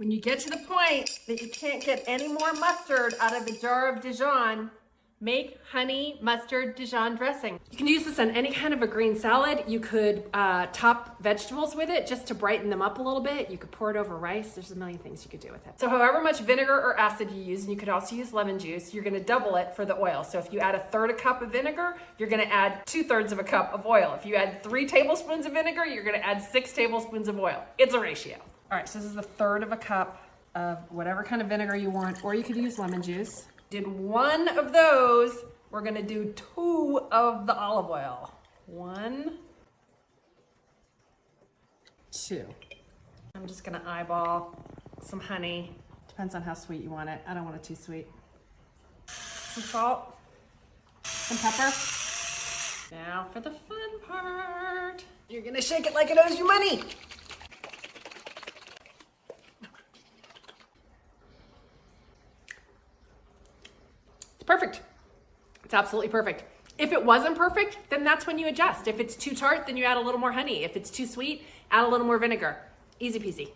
When you get to the point that you can't get any more mustard out of the jar of Dijon, make honey mustard Dijon dressing. You can use this on any kind of a green salad. You could top vegetables with it just to brighten them up a little bit. You could pour it over rice. There's a million things you could do with it. So however much vinegar or acid you use, and you could also use lemon juice, you're gonna double it for the oil. So if you add 1/3 cup of vinegar, you're gonna add 2/3 of a cup of oil. If you add 3 tablespoons of vinegar, you're gonna add 6 tablespoons of oil. It's a ratio. All right, so this is 1/3 of a cup of whatever kind of vinegar you want, or you could use lemon juice. Did 1 of those, we're gonna do 2 of the olive oil. 1, 2. I'm just gonna eyeball some honey. Depends on how sweet you want it. I don't want it too sweet. Some salt, some pepper. Now for the fun part. You're gonna shake it like it owes you money. It's perfect. It's absolutely perfect. If it wasn't perfect, then that's when you adjust. If it's too tart, then you add a little more honey. If it's too sweet, add a little more vinegar. Easy peasy.